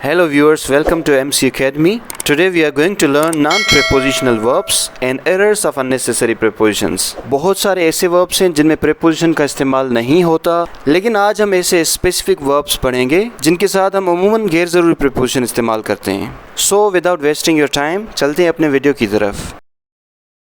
Hello viewers, welcome to MC Academy. Today we are going to learn non-prepositional verbs and errors of unnecessary prepositions. बहुत सारे ऐसे verbs हैं जिनमें preposition का इस्तेमाल नहीं होता, लेकिन आज हम ऐसे specific verbs पढ़ेंगे जिनके साथ हम अमूमन गैर ज़रूरी preposition इस्तेमाल करते हैं. So without wasting your time, चलते हैं अपने वीडियो की तरफ.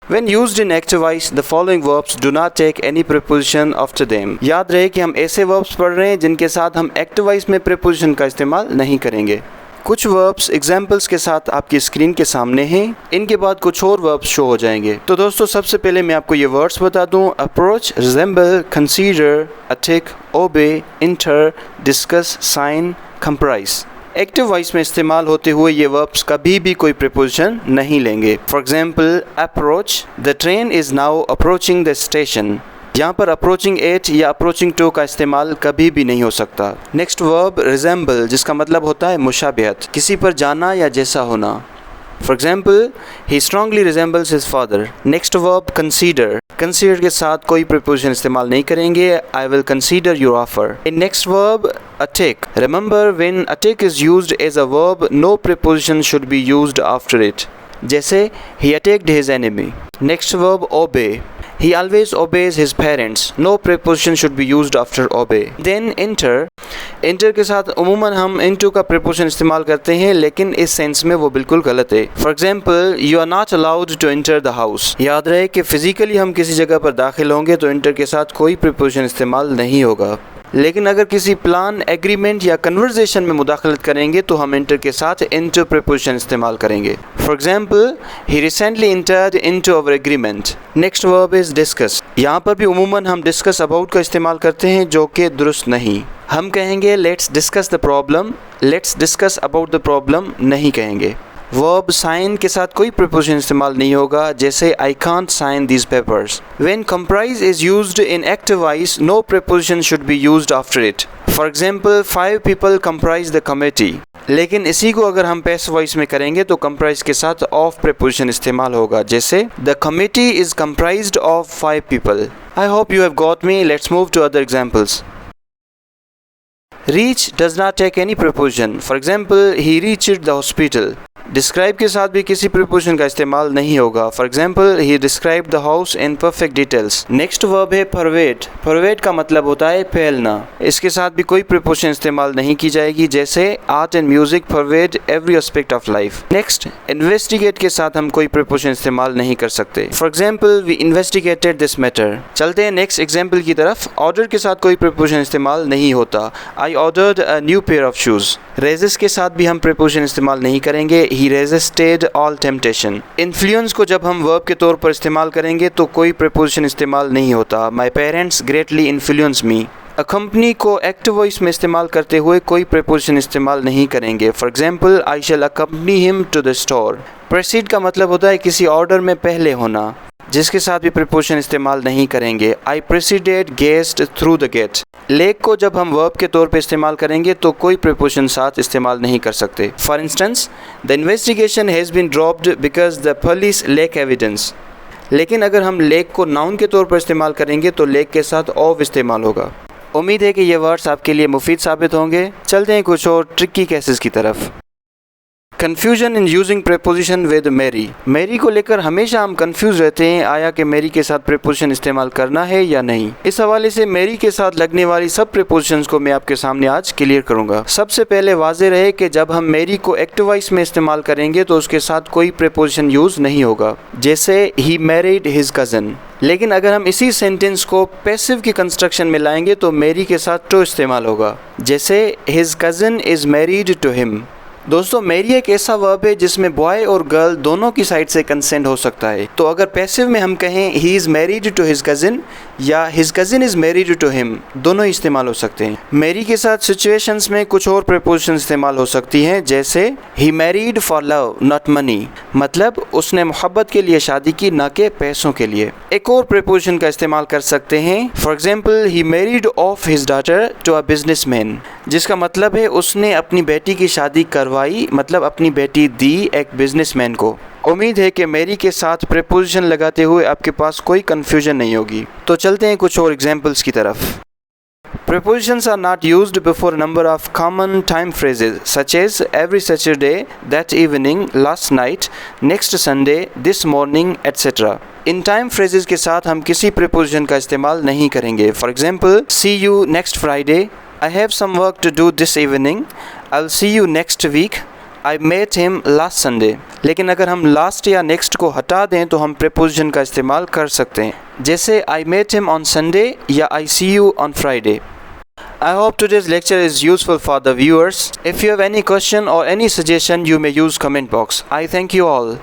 When used in active voice, the following verbs do not take any preposition after them. याद रहे कि हम ऐसे verbs पढ़ रहे हैं जिनके साथ हम active voice में preposition का इस्तेमाल नहीं करेंगे. कुछ verbs examples के साथ आपकी स्क्रीन के सामने हैं. इनके बाद कुछ और verbs शो हो जाएंगे. तो दोस्तों सबसे पहले मैं आपको ये words बता दूं. Approach, resemble, consider, attack, obey, enter, discuss, sign, comprise. Active voice में इस्तेमाल होते हुए ये वर्ब्स कभी भी कोई प्रीपोजिशन नहीं लेंगे. For example, approach, the train is now approaching the station. यहाँ पर अप्रोचिंग एट या अप्रोचिंग टू का इस्तेमाल कभी भी नहीं हो सकता. नेक्स्ट वर्ब रिजेंबल, जिसका मतलब होता है मुशाबिहत, किसी पर जाना या जैसा होना. For example, he strongly resembles his father. Next verb consider, consider के साथ कोई प्रीपोजिशन इस्तेमाल नहीं करेंगे. I will consider your offer. In next verb attack, remember when attack is used as a verb, no preposition should be used after it. जैसे he attacked his enemy. Next verb obey, he always obeys his parents, no preposition should be used after obey. Then enter, enter के साथ उमूमन हम into का preposition इस्तेमाल करते हैं, लेकिन इस सेंस में वो बिल्कुल गलत है. For example, you are not allowed to enter the house. याद रहे कि फिजिकली हम किसी जगह पर दाखिल होंगे तो enter के साथ कोई preposition इस्तेमाल नहीं होगा, लेकिन अगर किसी प्लान, एग्रीमेंट या कन्वर्सेशन में मुदाखलत करेंगे तो हम इंटर के साथ इंटू प्रीपोजिशन इस्तेमाल करेंगे. For example, he recently entered into our agreement. Next verb is discuss. यहाँ पर भी उमूमन हम डिस्कस अबाउट का इस्तेमाल करते हैं, जो कि दुरुस्त नहीं. हम कहेंगे let's discuss the problem, let's discuss about the problem नहीं कहेंगे. वर्ब साइन के साथ कोई प्रीपोजिशन इस्तेमाल नहीं होगा, जैसे I can't sign these papers. When comprise is used in active voice, no preposition should be used after it. For example, 5 people comprise the committee. लेकिन इसी को अगर हम पैसिव वॉइस में करेंगे तो कंप्राइज के साथ ऑफ प्रीपोजिशन इस्तेमाल होगा, जैसे the committee is comprised of 5 people. I hope you have got me. Let's move to other examples. Reach does not take any preposition. For example, he reached the hospital. Describe के साथ भी किसी preposition का इस्तेमाल नहीं होगा. For example, he describe the house in perfect details. Next verb है परवेट. परवेट का मतलब होता है फैलना. इसके साथ भी कोई प्रीपोजिशन इस्तेमाल नहीं की जाएगी, जैसे art and music pervade every aspect of life. Next, investigate के साथ हम कोई प्रीपोजिशन इस्तेमाल नहीं कर सकते. For example, we investigated this matter. चलते हैं नेक्स्ट एग्जाम्पल की तरफ. ऑर्डर के साथ कोई प्रीपोजिशन इस्तेमाल नहीं होता. I ordered a new pair of shoes. Resist के साथ भी हम प्रीपोजिशन इस्तेमाल नहीं करेंगे. He resisted all temptation. Influence को जब हम वर्ब के तौर पर इस्तेमाल करेंगे तो कोई प्रीपोजिशन इस्तेमाल नहीं होता. My parents greatly influenced me. Accompany को एक्टिव वॉइस में इस्तेमाल करते हुए कोई प्रीपोजिशन इस्तेमाल नहीं करेंगे. For example, I shall accompany him to the store. Precede का मतलब होता है किसी ऑर्डर में पहले होना, जिसके साथ भी प्रीपोजिशन इस्तेमाल नहीं करेंगे. I preceded guest through the gate. Lake को जब हम वर्ब के तौर पे इस्तेमाल करेंगे तो कोई प्रीपोजिशन साथ इस्तेमाल नहीं कर सकते. For instance, the investigation has been dropped because the police lack evidence. लेकिन अगर हम लेक को नाउन के तौर पर इस्तेमाल करेंगे तो लेक के साथ ऑफ इस्तेमाल होगा. उम्मीद है कि ये वर्ड्स आपके लिए मुफीद साबित होंगे. चलते हैं कुछ और ट्रिकी केसेस की तरफ. Confusion in using preposition with मेरी. मेरी को लेकर हमेशा हम कंफ्यूज रहते हैं, आया कि मेरी के साथ प्रीपोजिशन इस्तेमाल करना है या नहीं. इस हवाले से मेरी के साथ लगने वाली सब प्रीपोजिशंस को मैं आपके सामने आज क्लियर करूंगा. सबसे पहले वाज़ेह रहे कि जब हम मेरी को एक्टिव वॉइस में इस्तेमाल करेंगे तो उसके साथ कोई प्रीपोजिशन यूज़ नहीं होगा, जैसे ही मैरिड हिज कज़न. लेकिन अगर हम इसी सेंटेंस को पैसिव की कंस्ट्रक्शन में लाएंगे तो मेरी के साथ टू इस्तेमाल होगा, जैसे his cousin is married to him. दोस्तों, मेरी एक ऐसा वर्ब है जिसमें बॉय और गर्ल दोनों की साइड से कंसेंट हो सकता है. तो अगर पैसिव में हम कहें he is married to his cousin या his cousin is married to him, दोनों ही इस्तेमाल हो सकते हैं. मेरी के साथ सिचुएशंस में कुछ और प्रीपोजिशन इस्तेमाल हो सकती हैं, जैसे he married for love not money, मतलब उसने मोहब्बत के लिए शादी की, ना कि पैसों के लिए. एक और प्रीपोजिशन का इस्तेमाल कर सकते हैं. For example, he married of his daughter to a businessman, जिसका मतलब है उसने अपनी बेटी की शादी करवाई, मतलब अपनी बेटी दी एक बिजनेसमैन को. उम्मीद है कि मेरी के साथ प्रीपोजिशन लगाते हुए आपके पास कोई कन्फ्यूजन नहीं होगी. तो चलते हैं कुछ और एग्जाम्पल्स की तरफ. Prepositions are not used before a number of common time phrases such as every Saturday, that evening, last night, next Sunday, this morning, etc. In time phrases के साथ हम किसी preposition का इस्तेमाल नहीं करेंगे. For example, see you next Friday, I have some work to do this evening, I'll see you next week, I met him last Sunday. लेकिन अगर हम last या next को हटा दें तो हम preposition का इस्तेमाल कर सकते हैं, जैसे I met him on Sunday या I see you on Friday. I hope today's lecture is useful for the viewers. If you have any question or any suggestion, you may use comment box. I thank you all.